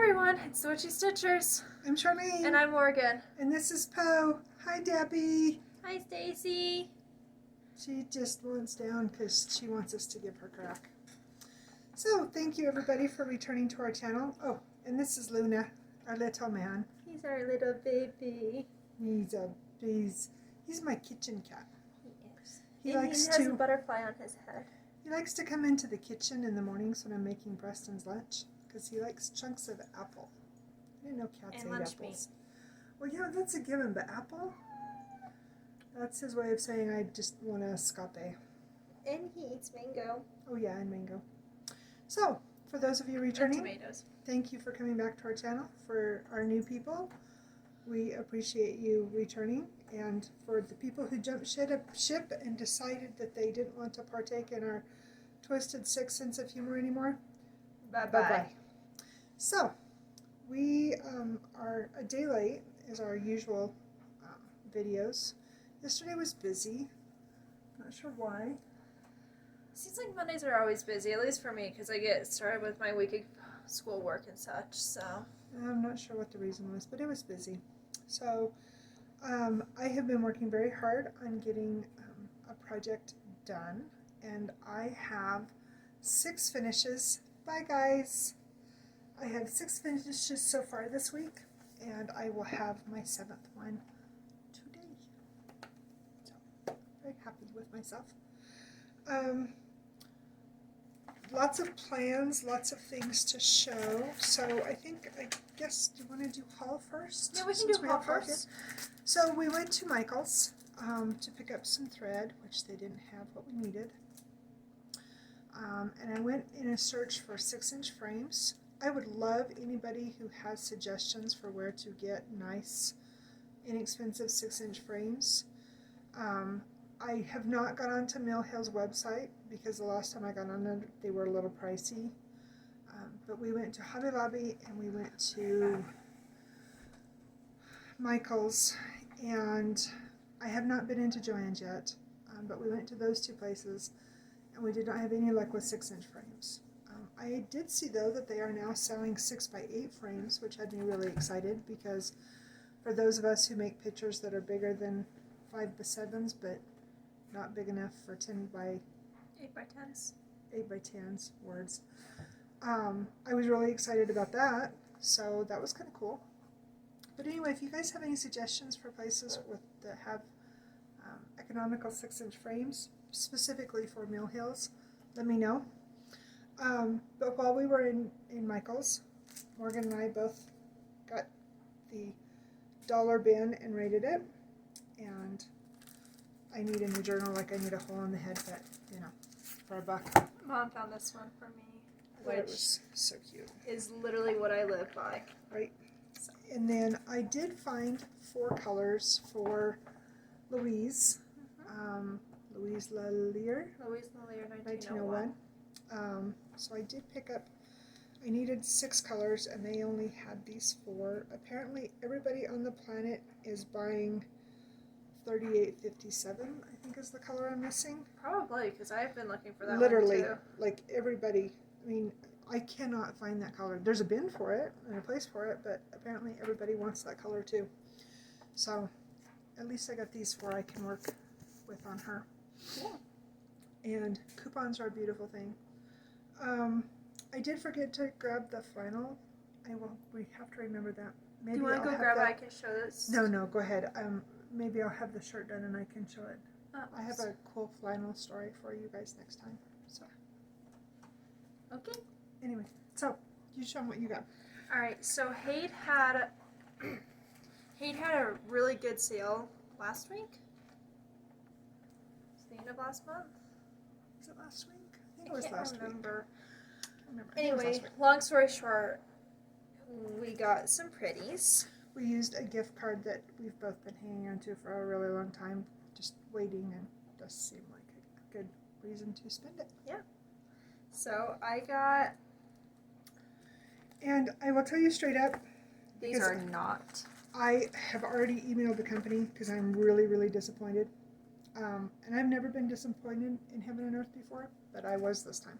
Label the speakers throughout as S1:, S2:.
S1: everyone, it's the Witchy Stitchers.
S2: I'm Charmaine.
S1: And I'm Morgan.
S2: And this is Poe. Hi, Debbie.
S1: Hi, Stacy.
S2: She just wants down because she wants us to give her crack. So, thank you everybody for returning to our channel. Oh, and this is Luna, our little man.
S1: He's our little baby.
S2: He's my kitchen cat.
S1: He is.
S2: He
S1: has a butterfly on his head.
S2: He likes to come into the kitchen in the mornings when I'm making Preston's lunch because he likes chunks of apple. I didn't know cats ate apples. Meat. Well, yeah, that's a given, but apple? That's his way of saying I just want a scape.
S1: And he eats mango.
S2: Oh yeah, and mango. So, for those of you returning,
S1: and tomatoes.
S2: Thank you for coming back to our channel. For our new people, we appreciate you returning. And for the people who jumped ship and decided that they didn't want to partake in our twisted sick sense of humor anymore, bye-bye. So, we are a day late as our usual videos. Yesterday was busy. Not sure why.
S1: Seems like Mondays are always busy, at least for me, because I get started with my week of schoolwork and such, so.
S2: I'm not sure what the reason was, but it was busy. So, I have been working very hard on getting a project done, and I have 6 finishes. Bye, guys! I have 6 finishes so far this week, and I will have my 7th one today. So, very happy with myself. Lots of plans, lots of things to show. So I guess, do you want to do haul first?
S1: Yeah, we can do haul first.
S2: So we went to Michael's to pick up some thread, which they didn't have what we needed. And I went in a search for 6-inch frames. I would love anybody who has suggestions for where to get nice, inexpensive 6-inch frames. I have not got onto Mill Hill's website because the last time I got on there, they were a little pricey. But we went to Hobby Lobby and we went to Michael's, and I have not been into Joann's yet, but we went to those 2 places and we did not have any luck with 6-inch frames. I did see though that they are now selling 6x8 frames, which had me really excited because for those of us who make pictures that are bigger than 5x7s, but not big enough for
S1: 8x10s.
S2: 8x10s words. I was really excited about that, so that was kind of cool. But anyway, if you guys have any suggestions for places that have economical 6-inch frames, specifically for Mill Hills, let me know. But while we were in Michael's, Morgan and I both got the dollar bin and rated it, and I need a new journal like I need a hole in the head, but, you know, for a buck.
S1: Mom found this one for me,
S2: Which was so cute.
S1: Is literally what I live by.
S2: Right. So. And then I did find 4 colors for Louise. Louise Lallier.
S1: Louise Lallier, 1901.
S2: So I did pick up, I needed 6 colors and they only had these 4. Apparently everybody on the planet is buying 3857, I think is the color I'm missing.
S1: Probably, because I've been looking for that
S2: Literally,
S1: one too.
S2: like everybody, I mean, I cannot find that color. There's a bin for it and a place for it, but apparently everybody wants that color too. So, at least I got these 4 I can work with on her.
S1: Yeah.
S2: And coupons are a beautiful thing. I did forget to grab the flannel. We have to remember that. Maybe
S1: Do you want to go grab it? I can show this.
S2: No, go ahead. Maybe I'll have the shirt done and I can show it.
S1: Oh,
S2: I have a cool flannel story for you guys next time. So.
S1: Okay.
S2: Anyway, so you show them what you got.
S1: All right. So Haight had a really good sale last week. It's the end of last month.
S2: Was it last week? I think it was last week. I can't remember.
S1: Anyway, long story short, we got some pretties.
S2: We used a gift card that we've both been hanging on to for a really long time, just waiting, and it does seem like a good reason to spend it.
S1: Yeah. So I got...
S2: And I will tell you straight up,
S1: these are not.
S2: I have already emailed the company because I'm really, really disappointed. And I've never been disappointed in Heaven and Earth before, but I was this time.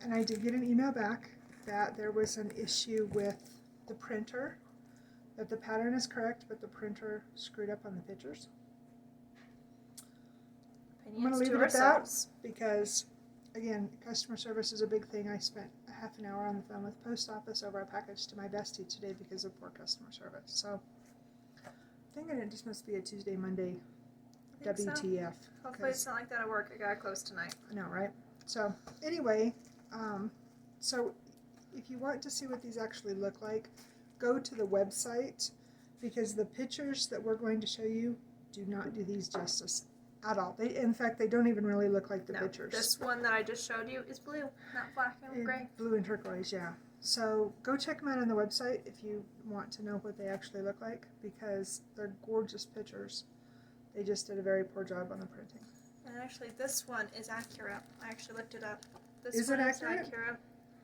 S2: And I did get an email back that there was an issue with the printer, that the pattern is correct, but the printer screwed up on the pictures. I'm going to leave it at that because, again, customer service is a big thing. I spent a half an hour on the phone with post office over a package to my bestie today because of poor customer service. So I'm thinking it just must be a Tuesday, Monday WTF.
S1: So. Hopefully it's not like that at work. I got close tonight.
S2: I know, right? So anyway, so if you want to see what these actually look like, go to the website because the pictures that we're going to show you do not do these justice at all. In fact, they don't even really look like the pictures.
S1: This one that I just showed you is blue, not black and gray.
S2: Blue and turquoise, yeah. So go check them out on the website if you want to know what they actually look like because they're gorgeous pictures. They just did a very poor job on the printing.
S1: And actually, this one is accurate. I actually looked it up. This
S2: is
S1: one
S2: it
S1: is
S2: accurate?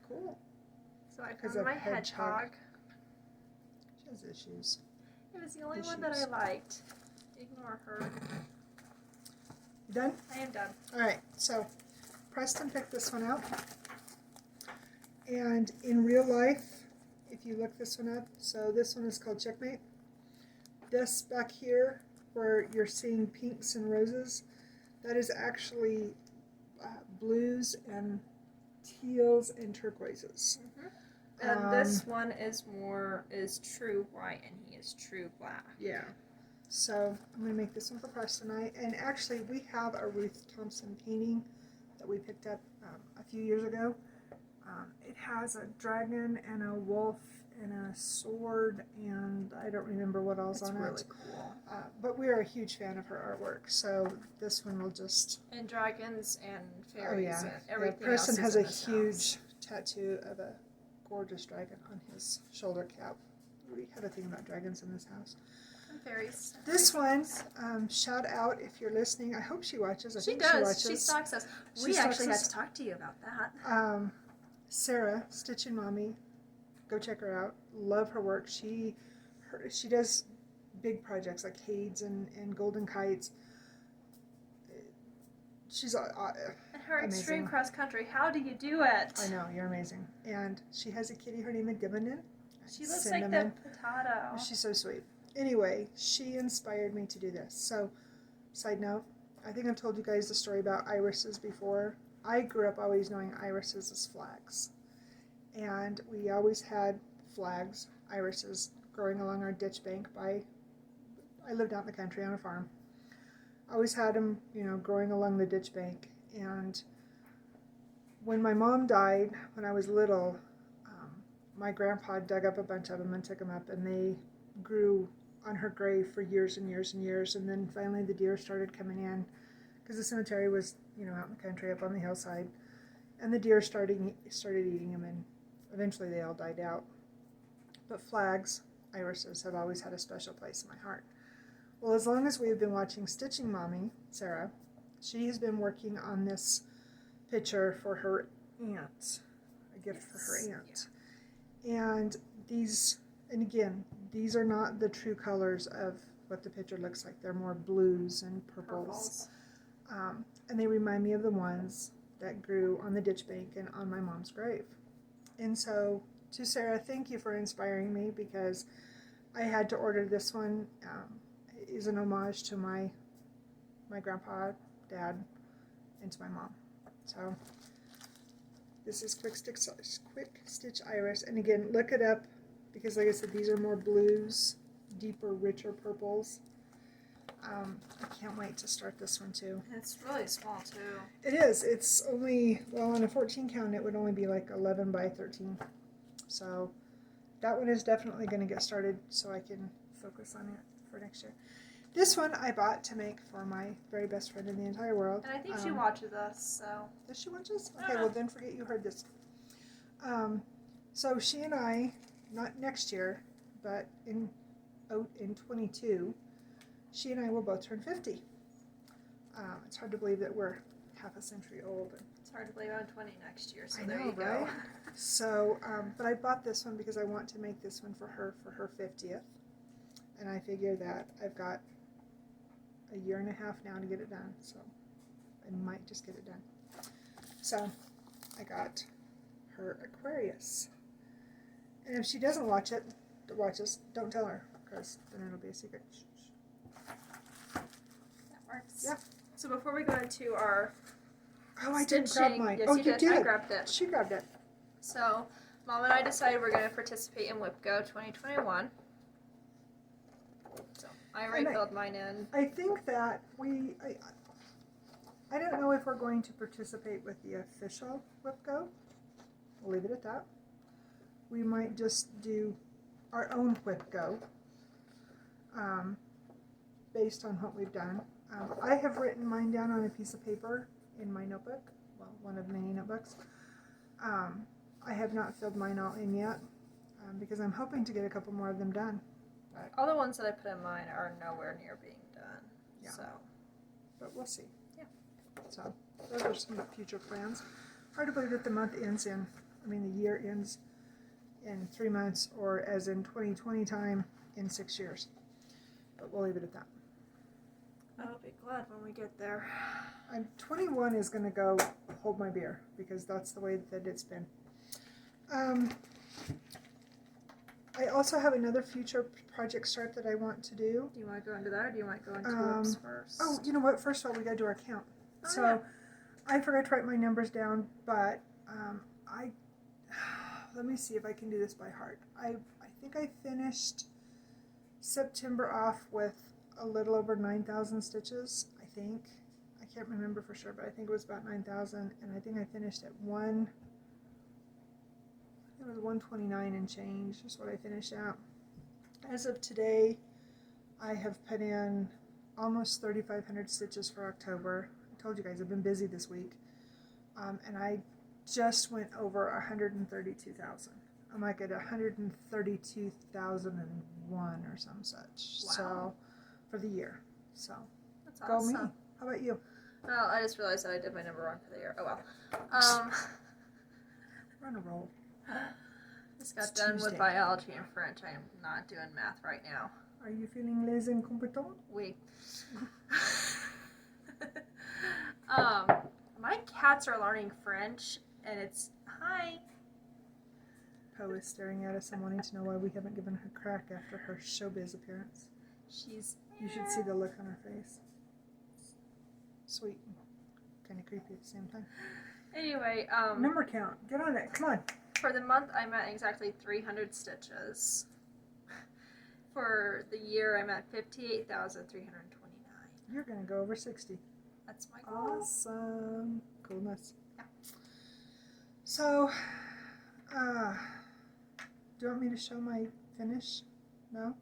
S2: Cool.
S1: So I found my hedgehog.
S2: She has issues.
S1: It was the only one that I liked. Ignore her.
S2: You done?
S1: I am done.
S2: All right. So Preston picked this one out. And in real life, if you look this one up, so this one is called Checkmate. This back here, where you're seeing pinks and roses, that is actually blues and teals and turquoises.
S1: Mm-hmm. And this one is true white, and he is true black.
S2: Yeah. So I'm going to make this one for Preston and I. And actually, we have a Ruth Thompson painting that we picked up a few years ago. It has a dragon and a wolf and a sword, and I don't remember what else on it.
S1: It's really cool.
S2: But we are a huge fan of her artwork, so this one will just...
S1: And dragons and fairies and everything
S2: Preston
S1: else
S2: has a
S1: house.
S2: huge tattoo of a gorgeous dragon on his shoulder cap. We have a thing about dragons in this house.
S1: And fairies.
S2: This one, shout out if you're listening. I hope she watches. I think
S1: does.
S2: she watches.
S1: She stalks us. We actually had to talk to you about that.
S2: Sarah, Stitchin' Mommy, go check her out. Love her work. She does big projects like Hades and Golden Kites. She's
S1: and her
S2: amazing.
S1: extreme cross country. How do you do it?
S2: I know, you're amazing. And she has a kitty. Her name is Dimmonen.
S1: She looks like the potato.
S2: She's so sweet. Anyway, she inspired me to do this. So, side note, I think I've told you guys the story about irises before. I grew up always knowing irises as flags. And we always had flags, irises, growing along our ditch bank I lived out in the country on a farm. I always had them, growing along the ditch bank. And when my mom died, when I was little, my grandpa dug up a bunch of them and took them up, and they grew on her grave for years and years and years. And then finally the deer started coming in because the cemetery was, out in the country up on the hillside. And the deer started eating them, and eventually they all died out. But flags, irises, have always had a special place in my heart. Well, as long as we've been watching Stitching Mommy, Sarah, she has been working on this picture for her aunt, a gift for her aunt. Yeah. And these are not the true colors of what the picture looks like. They're more blues and purples. And they remind me of the ones that grew on the ditch bank and on my mom's grave. And so, to Sarah, thank you for inspiring me because I had to order this one. It is an homage to my grandpa, dad, and to my mom. So, this is Quick Stitch Iris. And again, look it up because, like I said, these are more blues, deeper, richer purples. I can't wait to start this one too.
S1: It's really small too.
S2: It is. It's only, on a 14 count, it would only be like 11 by 13. So that one is definitely going to get started so I can focus on it for next year. This one I bought to make for my very best friend in the entire world.
S1: And I think she watches us, so.
S2: Does she watch us? Okay, well then forget you heard this. So she and I, not next year, but in 22, she and I will both turn 50. It's hard to believe that we're half a century old.
S1: It's hard to believe I'm 20 next year, so
S2: I
S1: there
S2: know,
S1: you go.
S2: right? So, but I bought this one because I want to make this one for her 50th. And I figure that I've got a year and a half now to get it done, so I might just get it done. So I got her Aquarius. And if she doesn't watch us, don't tell her, because then it'll be a secret.
S1: That works.
S2: Yeah.
S1: So before we go into our
S2: I didn't grab mine.
S1: Yes,
S2: Oh,
S1: you did. I grabbed it.
S2: She grabbed it.
S1: So, Mom and I decided we're going to participate in WIPGO 2021. So, I already filled mine in.
S2: I think that I don't know if we're going to participate with the official WIPGO. We'll leave it at that. We might just do our own WIPGO based on what we've done. I have written mine down on a piece of paper in my notebook, well, one of many notebooks. I have not filled mine all in yet because I'm hoping to get a couple more of them done. But,
S1: all the ones that I put in mine are nowhere near being done.
S2: Yeah.
S1: So,
S2: but we'll see.
S1: Yeah.
S2: So those are some future plans. Hard to believe that the year ends in 3 months, or as in 2020 time, in 6 years. But we'll leave it at that.
S1: I'll be glad when we get there.
S2: 21 is going to go hold my beer, because that's the way that it's been. I also have another future project start that I want to do.
S1: Do you want to go into that, or do you want to go into WIPs first?
S2: Oh, you know what? First of all, we got to do our count.
S1: Oh,
S2: so
S1: yeah.
S2: I forgot to write my numbers down, but let me see if I can do this by heart. I think I finished September off with a little over 9,000 stitches, I think. I can't remember for sure, but I think it was about 9,000, and I think I finished at 129 and change is what I finished at. As of today, I have put in almost 3,500 stitches for October. I told you guys I've been busy this week, and I just went over 132,000. I'm like at 132,001 or some such.
S1: Wow.
S2: So for the year. So
S1: That's
S2: go
S1: awesome.
S2: me. How about you?
S1: Well, I just realized that I did my number wrong for the year. Oh well.
S2: We're on a roll.
S1: Just got
S2: It's
S1: done
S2: Tuesday.
S1: with biology and French. I am not doing math right now.
S2: Are you feeling les incompetents?
S1: Oui. My cats are learning French, and it's hi.
S2: Poe is staring at us and wanting to know why we haven't given her crack after her showbiz appearance.
S1: She's.
S2: You should see the look on her face. Sweet. Kind of creepy at the same time.
S1: Anyway,
S2: Number count. Get on it. Come on.
S1: for the month, I'm at exactly 300 stitches. For the year, I'm at 58,329.
S2: You're going to go over 60.
S1: That's my goal.
S2: Awesome. Coolness.
S1: Yeah.
S2: So, do you want me to show my finish? No?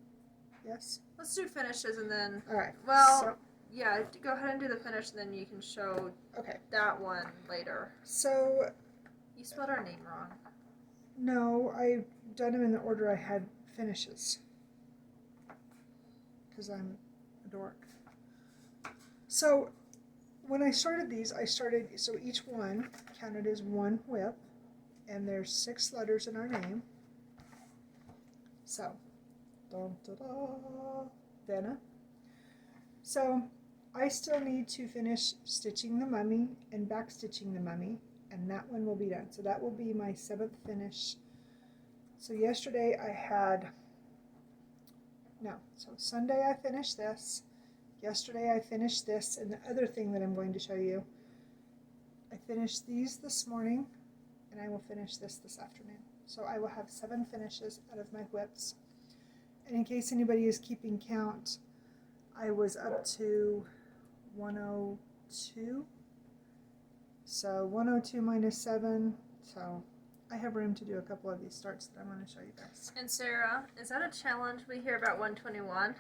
S2: Yes?
S1: Let's do finishes and then.
S2: Alright.
S1: Well, yeah, go ahead and do the finish, and then you can show
S2: Okay.
S1: that one later.
S2: So,
S1: You spelled our name wrong.
S2: no, I've done them in the order I had finishes. Because I'm a dork. So, when I started these, so each one counted as one whip, and there's 6 letters in our name. So, Vanna. So, I still need to finish stitching the mummy and back stitching the mummy, and that one will be done. So that will be my 7th finish. So yesterday so Sunday I finished this. Yesterday I finished this, and the other thing that I'm going to show you, I finished these this morning, and I will finish this afternoon. So I will have 7 finishes out of my whips. And in case anybody is keeping count, I was up to 102. So 102 minus 7. So I have room to do a couple of these starts that I'm going to show you guys.
S1: And Sarah, is that a challenge we hear about 121?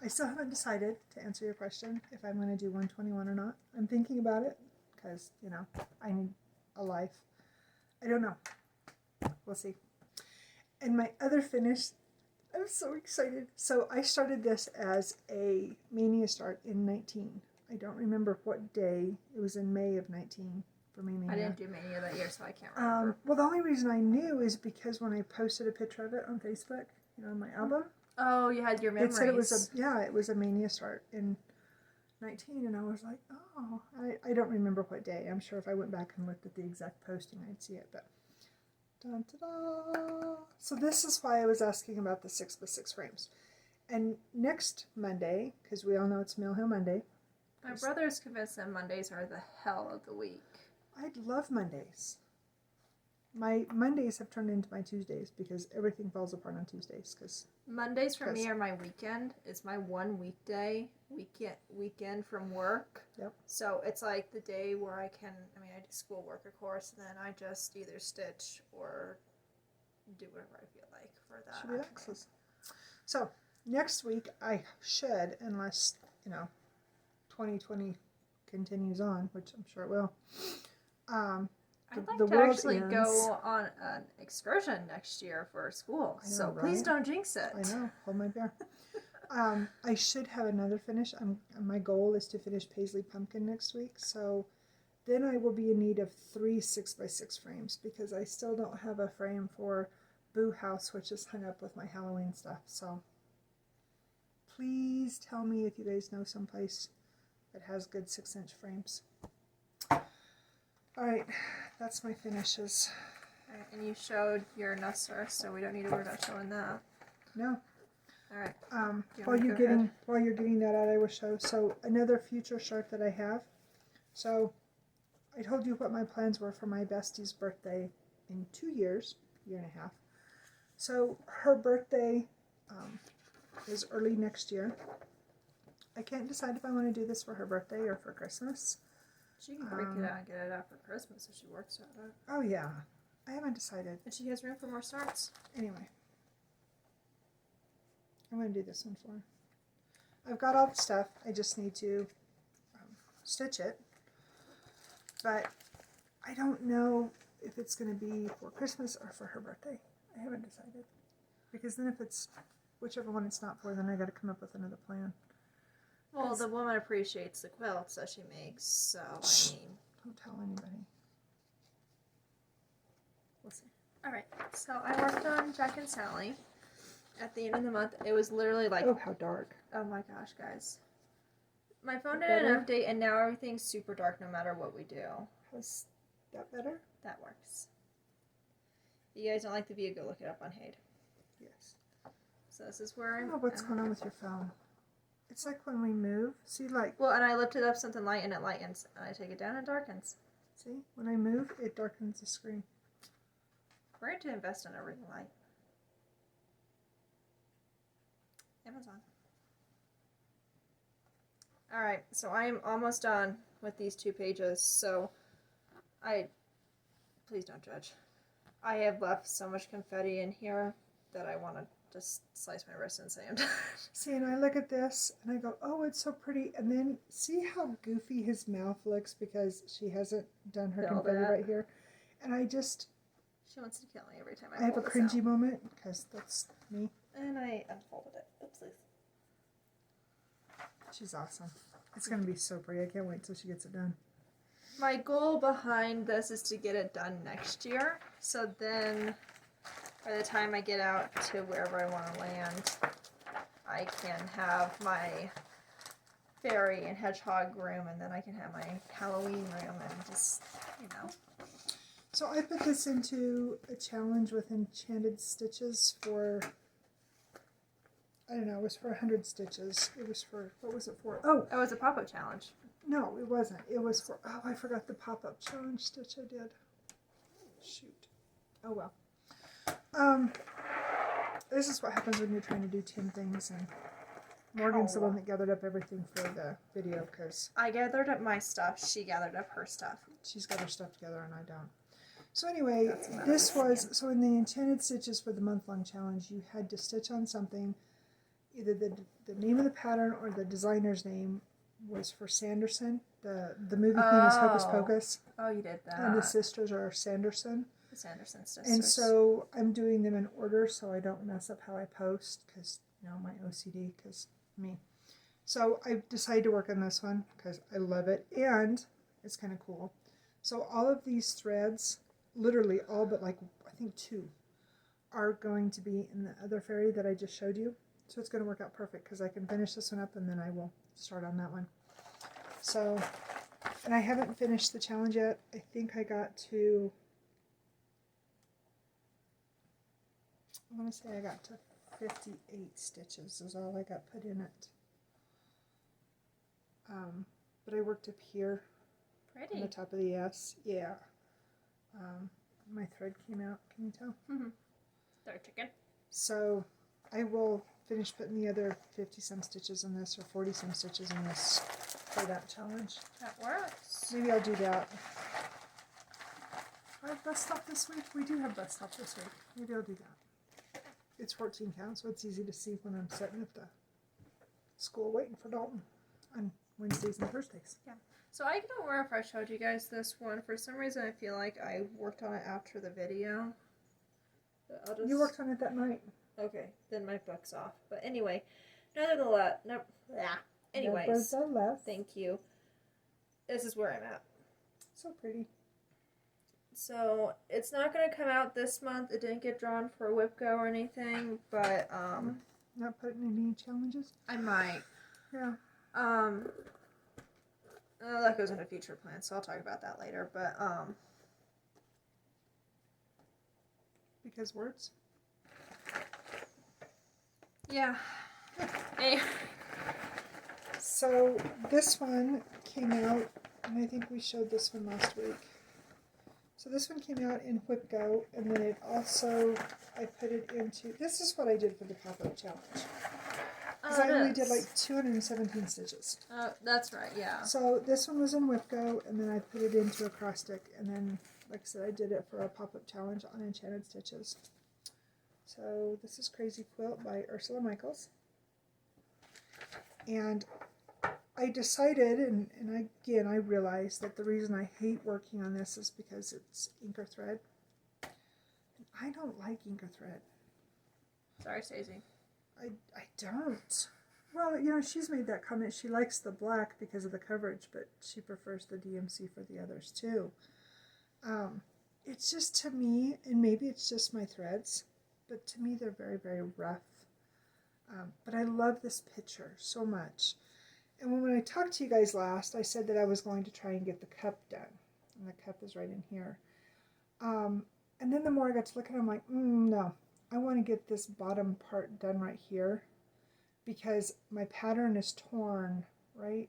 S2: I still haven't decided, to answer your question, if I'm going to do 121 or not. I'm thinking about it because, I need a life. I don't know. We'll see. And my other finish, I'm so excited. So I started this as a Mania start in 19. I don't remember what day. It was in May of 19 for me, Mania.
S1: I didn't do Mania that year, so I can't remember.
S2: Well, the only reason I knew is because when I posted a picture of it on Facebook, my album.
S1: Oh, you had your memories.
S2: It said it was a Mania start in 19, and I was like, oh, I don't remember what day. I'm sure if I went back and looked at the exact posting, I'd see it, but dun, da, da. So this is why I was asking about the 6x6 frames. And next Monday, because we all know it's Mill Hill Monday.
S1: My brother's convinced that Mondays are the hell of the week.
S2: I love Mondays. My Mondays have turned into my Tuesdays because everything falls apart on Tuesdays.
S1: Mondays for me are my weekend. It's my one weekend from work.
S2: Yep.
S1: So it's like the day where I do schoolwork, of course, and then I just either stitch or do whatever I feel like for that.
S2: She relaxes. So next week I should, unless 2020 continues on, which I'm sure it will.
S1: I'd like to actually go on an excursion next year for school, so please don't jinx it.
S2: I know, hold my beer. I should have another finish. My goal is to finish Paisley Pumpkin next week, so then I will be in need of 3 6x6 frames because I still don't have a frame for Boo House, which is hung up with my Halloween stuff. So please tell me if you guys know someplace that has good 6-inch frames. Alright, that's my finishes.
S1: Alright, and you showed your Nusser, so we don't need to worry about showing that.
S2: No.
S1: Alright.
S2: While you're getting that out, I will show. So another future shirt that I have. So I told you what my plans were for my bestie's birthday in 2 years, year and a half. So her birthday is early next year. I can't decide if I want to do this for her birthday or for Christmas.
S1: She can break it out and get it out for Christmas if she works at it.
S2: Oh yeah, I haven't decided.
S1: And she has room for more starts.
S2: Anyway, I'm going to do this one for her. I've got all the stuff. I just need to stitch it. But I don't know if it's going to be for Christmas or for her birthday. I haven't decided. Because then if it's whichever one it's not for, then I got to come up with another plan.
S1: Well, the woman appreciates the quilts that she makes, so
S2: don't tell anybody.
S1: We'll see. Alright, so I worked on Jack and Sally at the end of the month. It was literally like...
S2: Oh, how dark.
S1: Oh my gosh, guys. My phone did an update, and now everything's super dark no matter what we do.
S2: How's that better?
S1: That works. If you guys don't like the view, go look it up on Hade.
S2: Yes.
S1: So this is where I'm...
S2: I don't know what's going on with your phone. It's like when we move. See, like...
S1: Well, and I lifted up something light, and it lightens. And I take it down, and it darkens.
S2: See? When I move, it darkens the screen.
S1: We're going to invest in a ring light. Amazon. Alright, so I am almost done with these 2 pages, so please don't judge. I have left so much confetti in here that I want to just slice my wrist and say I'm done.
S2: See, and I look at this and I go, oh, it's so pretty. And then see how goofy his mouth looks because she hasn't done her confetti right here. And I just...
S1: She wants to kill me every time
S2: I have a cringy moment because that's me.
S1: And I unfolded it. Oopsies.
S2: She's awesome. It's going to be so pretty. I can't wait till she gets it done.
S1: My goal behind this is to get it done next year. So then... by the time I get out to wherever I want to land, I can have my fairy and hedgehog room, and then I can have my Halloween room, and just,
S2: So I put this into a challenge with Enchanted Stitches for, I don't know, it was for 100 stitches. It was for, what was it for? Oh!
S1: It was a pop-up challenge.
S2: No, it wasn't. It was for, oh, I forgot the pop-up challenge stitch I did. Shoot. Oh well. This is what happens when you're trying to do 10 things, and Morgan's the one that gathered up everything for the video, because
S1: I gathered up my stuff, she gathered up her stuff.
S2: She's got her stuff together and I don't. So anyway, this was, so in the Enchanted Stitches for the month-long challenge, you had to stitch on something, either the name of the pattern or the designer's name was for Sanderson. The movie theme is Hocus Pocus.
S1: Oh, you did that.
S2: And the sisters are Sanderson.
S1: The Sanderson sisters.
S2: And so I'm doing them in order so I don't mess up how I post, because, my OCD, because me. So I decided to work on this one because I love it and it's kind of cool. So all of these threads, literally all but like, I think 2, are going to be in the other fairy that I just showed you. So it's going to work out perfect because I can finish this one up and then I will start on that one. So, and I haven't finished the challenge yet. I think I got to, I want to say I got to 58 stitches is all I got put in it. But I worked up here
S1: Pretty.
S2: on the top of the S. Yeah. My thread came out. Can you tell?
S1: Mm-hmm. Third chicken.
S2: So I will finish putting the other 50 some stitches in this, or 40 some stitches in this for that challenge.
S1: That works.
S2: Maybe I'll do that. I have bus stop this week. We do have bus stop this week. Maybe I'll do that. It's 14 count, so it's easy to see when I'm sitting at the school waiting for Dalton on Wednesdays and Thursdays.
S1: Yeah. So I don't remember if I showed you guys this one. For some reason, I feel like I worked on it after the video. But I'll just...
S2: You worked on it that night.
S1: Okay, then my book's off. But anyway, nevertheless, anyways, thank you. This is where I'm at.
S2: So pretty.
S1: So it's not going to come out this month. It didn't get drawn for a WIPCO or anything, but
S2: Not putting in any challenges?
S1: I might.
S2: Yeah.
S1: That goes into future plans, so I'll talk about that later. But
S2: Because words?
S1: yeah. Anyway.
S2: So this one came out, and I think we showed this one last week. So this one came out in WIPCO, and then it also, I put it into, this is what I did for the pop-up challenge. Because I only did like 217 stitches.
S1: Oh, that's right, yeah.
S2: So this one was in WIPCO, and then I put it into a cross stick, and then, like I said, I did it for a pop-up challenge on Enchanted Stitches. So this is Crazy Quilt by Ursula Michaels. And I decided, and again, I realized that the reason I hate working on this is because it's inker thread. And I don't like inker thread.
S1: Sorry, Stacey.
S2: I don't. Well, you know, she's made that comment. She likes the black because of the coverage, but she prefers the DMC for the others too. It's just, to me, and maybe it's just my threads, but to me they're very, very rough. But I love this picture so much. And when I talked to you guys last, I said that I was going to try and get the cup done. And the cup is right in here. And then the more I got to look at it, I'm like, no. I want to get this bottom part done right here. Because my pattern is torn right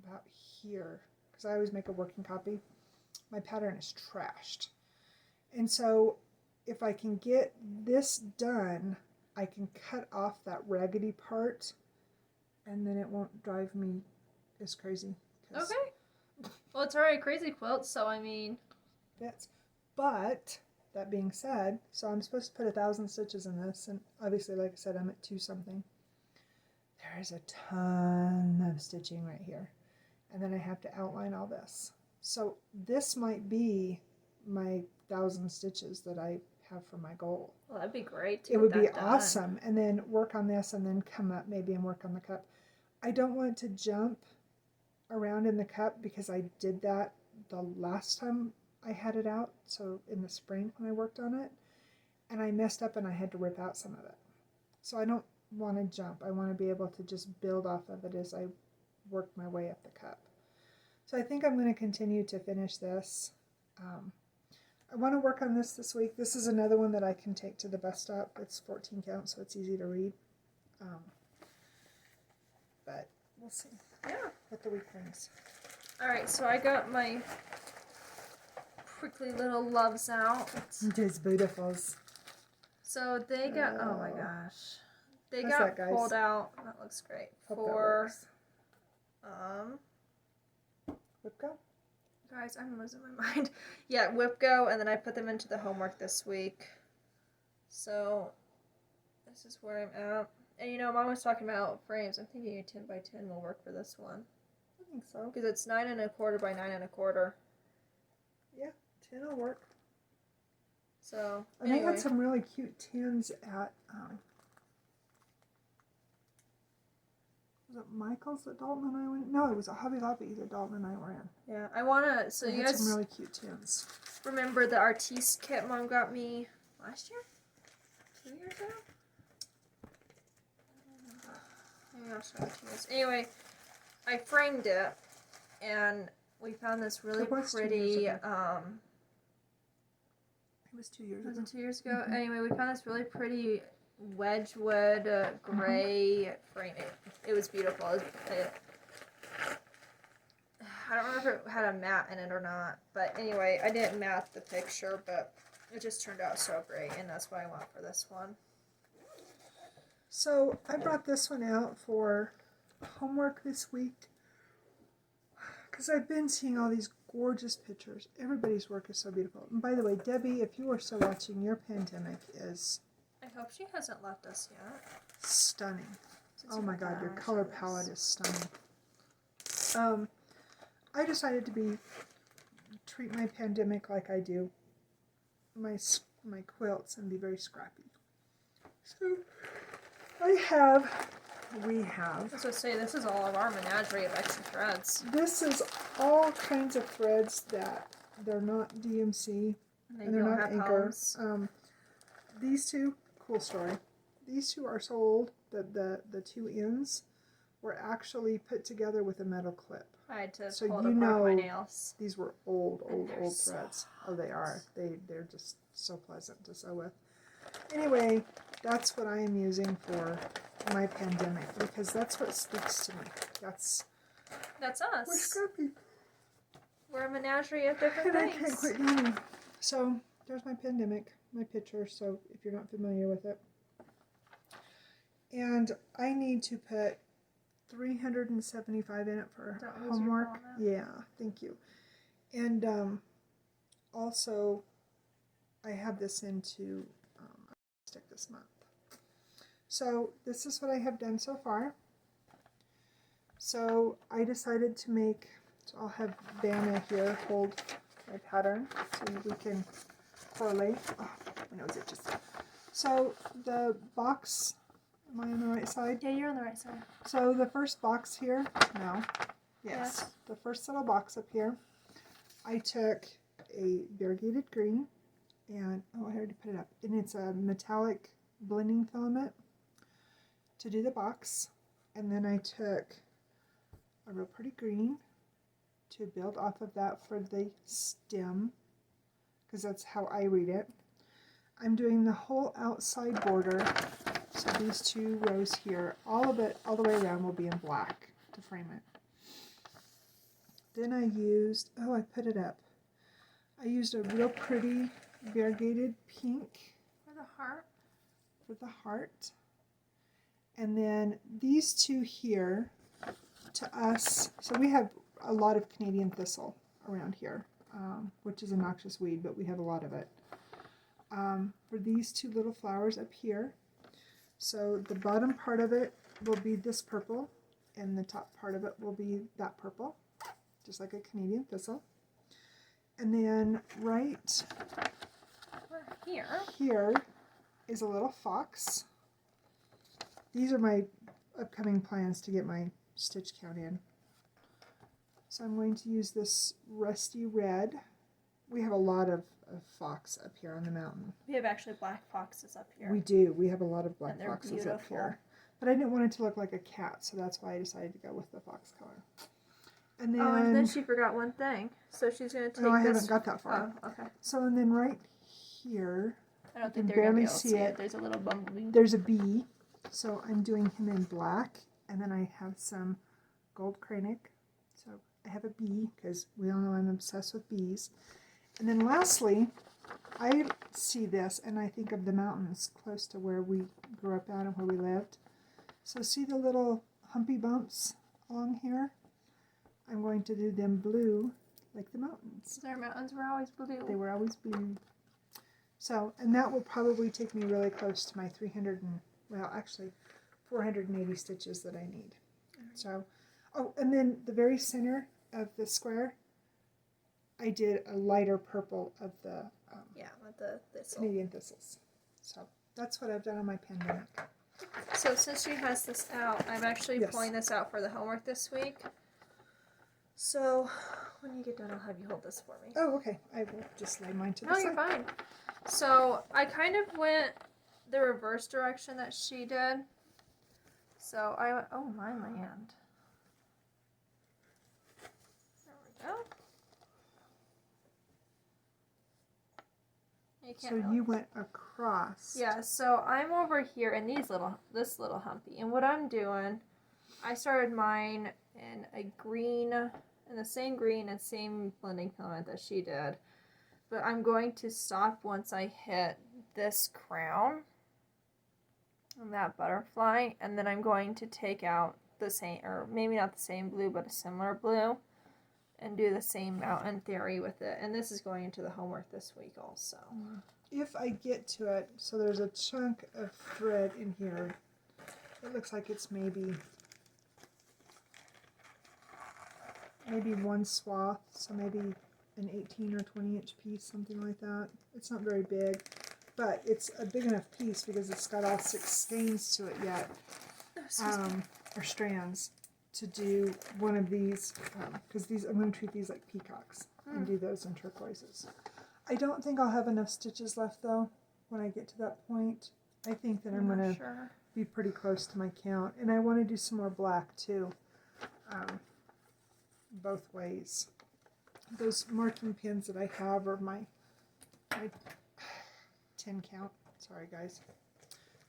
S2: about here. Because I always make a working copy. My pattern is trashed. And so if I can get this done, I can cut off that raggedy part. And then it won't drive me as crazy.
S1: Okay. Well, it's already a crazy quilt, so I mean...
S2: But, that being said, so I'm supposed to put 1,000 stitches in this, and obviously, like I said, I'm at 2 something. There is a ton of stitching right here. And then I have to outline all this. So this might be my 1,000 stitches that I have for my goal.
S1: Well, that'd be great.
S2: It would be awesome. And then work on this and then come up maybe and work on the cup. I don't want to jump around in the cup because I did that the last time I had it out. So in the spring when I worked on it. And I messed up and I had to rip out some of it. So I don't want to jump. I want to be able to just build off of it as I work my way up the cup. So I think I'm going to continue to finish this. I want to work on this week. This is another one that I can take to the bus stop. It's 14 count, so it's easy to read. But we'll see what the week brings.
S1: Alright, so I got my prickly little loves out.
S2: These beautifuls.
S1: So they got, oh my gosh. They
S2: How's
S1: got
S2: that, guys?
S1: pulled out. That looks great.
S2: Hope that
S1: For,
S2: works. WIPCO?
S1: Guys, I'm losing my mind. Yeah, WIPCO, and then I put them into the homework this week. So, this is where I'm at. And you know, Mom was talking about frames. I'm thinking a 10 by 10 will work for this one.
S2: I think so.
S1: Because it's 9 1/4 by 9 1/4.
S2: Yeah, 10 will work.
S1: So,
S2: and
S1: anyway.
S2: they had some really cute tins at, was it Michael's that Dalton and I went? No, it was a Hobby Lobby that Dalton and I were in.
S1: Yeah, I want to, so
S2: they
S1: you
S2: had
S1: guys
S2: some really cute tins.
S1: remember the Artiste kit Mom got me last year? 2 years ago? Maybe I'll show it to you guys. Anyway, I framed it, and we found this really
S2: It was 2 years
S1: pretty,
S2: ago. It was 2 years
S1: was
S2: ago.
S1: it 2 years ago?
S2: Mhm.
S1: Anyway, we found this really pretty Wedgwood gray frame. It was beautiful. I don't remember if it had a mat in it or not, but anyway, I didn't mat the picture, but it just turned out so great, and that's why I went for this one.
S2: So I brought this one out for homework this week because I've been seeing all these gorgeous pictures. Everybody's work is so beautiful. And by the way, Debbie, if you are still watching, your pandemic is
S1: I hope she hasn't left us yet.
S2: stunning.
S1: Since
S2: Oh my
S1: you're
S2: God, your
S1: back,
S2: color
S1: she was-
S2: palette is stunning. I decided to treat my pandemic like I do my quilts and be very scrappy. So we have.
S1: I was going to say, this is all of our menagerie of extra threads.
S2: This is all kinds of threads that they're not DMC and they're
S1: don't
S2: not
S1: have
S2: Anchor.
S1: homes.
S2: These two, cool story. These two are so old that the two ends were actually put together with a metal clip.
S1: I had to
S2: So
S1: pull it
S2: you
S1: apart with my
S2: know
S1: nails.
S2: these were old
S1: And they're so
S2: threads. Oh, they are. They're just so pleasant to sew with. Anyway, that's what I am using for my pandemic because that's what speaks to me.
S1: That's
S2: We're
S1: us.
S2: scrappy.
S1: We're a menagerie of different
S2: And I
S1: things.
S2: can't quit yawning. So there's my pandemic, my picture. So if you're not familiar with it, and I need to put 375 in it for
S1: Don't lose your
S2: homework.
S1: comment.
S2: Yeah, thank you. And also, I have this into stick this month. So this is what I have done so far. So I decided to make. So I'll have Vanna here hold my pattern so we can correlate. Oh, my nose itches. So the box. Am I on the right side?
S1: Yeah, you're on the right side.
S2: So the first box here, no, yes,
S1: Yes.
S2: the first little box up here, I took a variegated green, and I already put it up, and it's a metallic blending filament to do the box, and then I took a real pretty green to build off of that for the stem, because that's how I read it. I'm doing the whole outside border. So these two rows here, all of it, all the way around will be in black to frame it. Then I used, oh, I put it up. I used a real pretty variegated pink
S1: For the heart.
S2: for the heart. And then these two here, to us, so we have a lot of Canadian thistle around here, which is a noxious weed, but we have a lot of it. For these two little flowers up here, so the bottom part of it will be this purple, and the top part of it will be that purple, just like a Canadian thistle. And then right here is a little fox. These are my upcoming plans to get my stitch count in. So I'm going to use this rusty red. We have a lot of fox up here on the mountain.
S1: We have actually black foxes up here.
S2: We do. We have a lot of black
S1: And they're
S2: foxes up
S1: beautiful.
S2: here. But I didn't want it to look like a cat, so that's why I decided to go with the fox color. And then,
S1: and then she forgot one thing. So she's going to take
S2: no, I
S1: this.
S2: haven't got that far.
S1: Oh, okay.
S2: So, and then right here,
S1: I don't
S2: you
S1: think
S2: can
S1: they're going to
S2: barely
S1: be able to
S2: see
S1: see
S2: it.
S1: it. There's a little bumblebee.
S2: There's a bee. So I'm doing him in black. And then I have some gold cranic. So I have a bee, because we all know I'm obsessed with bees. And then lastly, I see this and I think of the mountains close to where we grew up at and where we lived. So see the little humpy bumps along here? I'm going to do them blue like the mountains.
S1: Our mountains were always blue.
S2: They were always blue. So, and that will probably take me really close to my 480 stitches that I need. So, oh, and then the very center of the square, I did a lighter purple of the
S1: with the thistle.
S2: Canadian thistles. So that's what I've done on my pandemic.
S1: So since she has this out, I'm actually
S2: Yes.
S1: pulling this out for the homework this week. So when you get done, I'll have you hold this for me.
S2: Oh, okay. I will just lay mine to the
S1: No,
S2: side.
S1: you're fine. So I kind of went the reverse direction that she did. So I went, oh, my land. Oh.
S2: So you went across.
S1: Yeah, so I'm over here in this little humpy. And what I'm doing, I started mine in a green, in the same green and same blending filament that she did. But I'm going to stop once I hit this crown and that butterfly. And then I'm going to take out the same, or maybe not the same blue, but a similar blue. And do the same mountain theory with it. And this is going into the homework this week also.
S2: If I get to it, so there's a chunk of thread in here. It looks like it's maybe one swath, so maybe an 18 or 20 inch piece, something like that. It's not very big, but it's a big enough piece because it's got all 6 skeins to it yet, or strands, to do one of these, because I'm going to treat these like peacocks and do those in turquoises. I don't think I'll have enough stitches left though when I get to that point. I think that I'm going to be pretty close to my count, and I want to do some more black too, both ways. Those marking pins that I have are my 10 count. Sorry guys.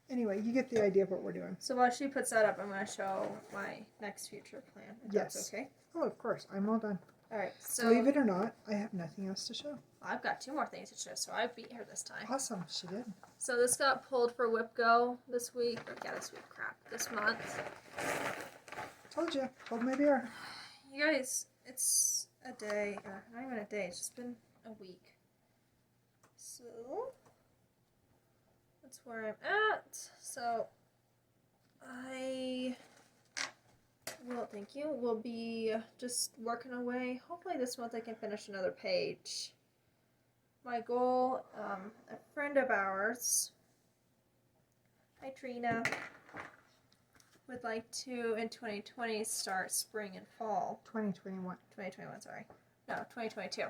S2: Anyway, you get the idea of what we're doing.
S1: So while she puts that up, I'm going to show my next future plan. If that's okay.
S2: Oh, of course. I'm all done.
S1: All right. So
S2: believe it or not, I have nothing else to show.
S1: I've got 2 more things to show, so I beat her this time.
S2: Awesome. She did.
S1: So this got pulled for Whip Go this week. This month.
S2: Told you. Hold my beer.
S1: You guys, it's a day. Not even a day. It's just been a week. So that's where I'm at. So I will be just working away. Hopefully this month I can finish another page. My goal, a friend of ours, hi Trina, would like to in 2020 start spring and fall.
S2: 2021.
S1: 2021, sorry. No, 2022.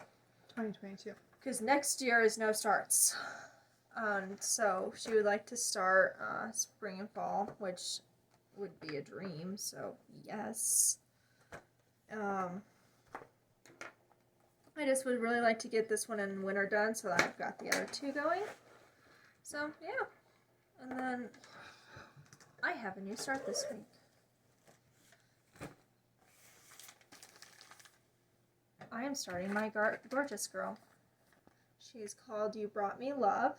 S2: 2022.
S1: Because next year is no starts. So she would like to start spring and fall, which would be a dream, so yes. I just would really like to get this one in winter done so that I've got the other 2 going. So, yeah. And then I have a new start this week. I am starting my gorgeous girl. She's called You Brought Me Love.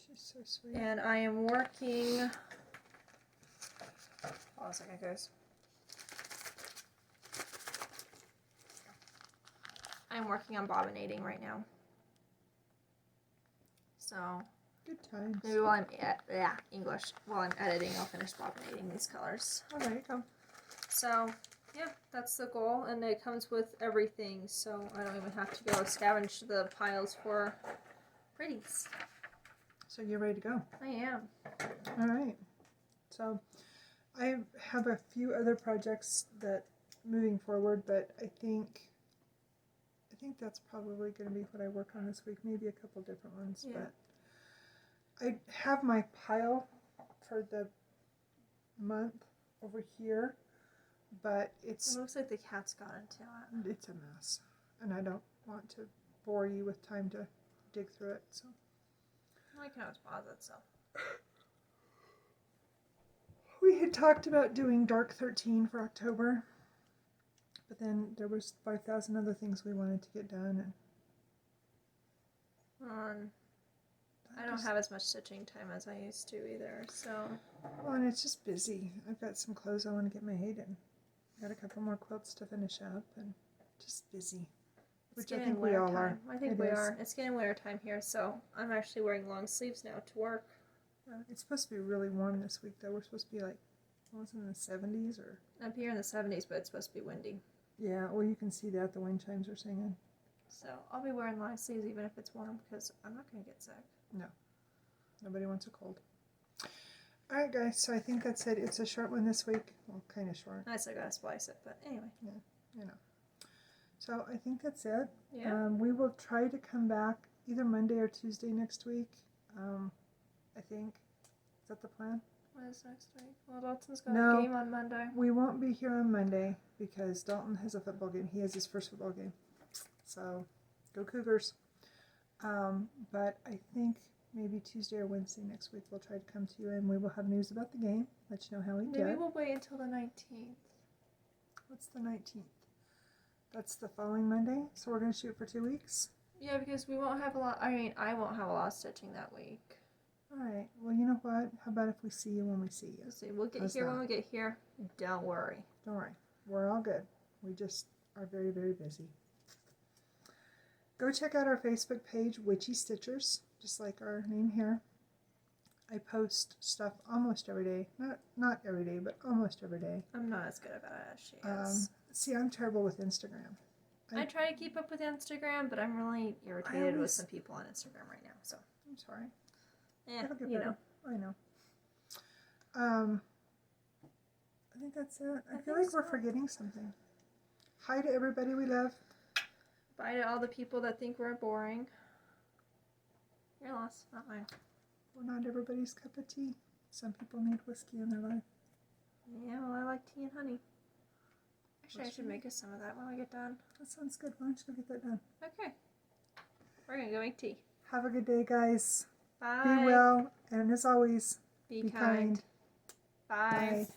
S2: She's so sweet.
S1: And I am working... Hold on a second, guys. I'm working on bobbinating right now. So...
S2: Good times.
S1: Maybe while I'm... English. While I'm editing, I'll finish bobbinating these colors.
S2: Oh, there you go.
S1: So... Yeah, that's the goal, and it comes with everything, so I don't even have to go scavenge the piles for pretties.
S2: So you're ready to go?
S1: I am.
S2: All right. So I have a few other projects that moving forward, but I think that's probably going to be what I work on this week. Maybe a couple different ones,
S1: Yeah.
S2: but I have my pile for the month over here. But
S1: It looks like the cat's got into it.
S2: It's a mess, and I don't want to bore you with time to dig through it. So
S1: I can always pause it. So
S2: we had talked about doing Dark 13 for October, but then there was 5,000 other things we wanted to get done, and
S1: I don't have as much stitching time as I used to either. So
S2: and it's just busy. I've got some clothes I want to get made, and got a couple more quilts to finish up, and just busy. Which I think we all are.
S1: I think we are. It's getting winter time here, so I'm actually wearing long sleeves now to work.
S2: It's supposed to be really warm this week, though. We're supposed to be like, what was it, in the 70s or?
S1: Up here in the 70s, but it's supposed to be windy.
S2: Yeah, well, you can see that the wind chimes are singing.
S1: So I'll be wearing long sleeves even if it's warm because I'm not going to get sick.
S2: No, nobody wants a cold. All right, guys. So I think that's it. It's a short one this week. Well, kind of short.
S1: I still gotta splice it, but anyway.
S2: Yeah, you know. So I think that's it.
S1: Yeah.
S2: We will try to come back either Monday or Tuesday next week. I think. Is that the plan?
S1: What is next week? Well, Dalton's got
S2: No.
S1: a game on Monday.
S2: We won't be here on Monday because Dalton has a football game. He has his first football game. So, go Cougars. But I think maybe Tuesday or Wednesday next week we'll try to come to you and we will have news about the game. Let you know how we did.
S1: Maybe we'll wait until the 19th.
S2: What's the 19th? That's the following Monday. So we're going to shoot for 2 weeks?
S1: Yeah, because we won't have a lot. I mean, I won't have a lot of stitching that week.
S2: Alright. Well, you know what? How about if we see you when we see you?
S1: Let's see. We'll get
S2: How's
S1: here
S2: that?
S1: when we get here. Don't worry.
S2: Don't worry. We're all good. We just are very, very busy. Go check out our Facebook page, Witchy Stitchers, just like our name here. I post stuff almost every day. Not every day, but almost every day.
S1: I'm not as good about it as she is.
S2: See, I'm terrible with Instagram.
S1: I try to keep up with Instagram, but I'm really irritated with some people on Instagram right now. So
S2: I'm sorry.
S1: yeah,
S2: It'll get
S1: you
S2: better.
S1: know.
S2: I know. I think that's it. I feel like we're forgetting something. Hi to everybody we love.
S1: Bye to all the people that think we're boring. Your loss, not mine.
S2: We're not everybody's cup of tea. Some people need whiskey in their life.
S1: Yeah, well, I like tea and honey. Actually, I
S2: That's
S1: should
S2: right.
S1: make us some of that when we get done.
S2: That sounds good. Why don't you go get that done?
S1: Okay. We're going to go make tea.
S2: Have a good day, guys.
S1: Bye.
S2: Be well, and as always,
S1: Be
S2: be
S1: kind.
S2: kind.
S1: Bye.
S2: Bye.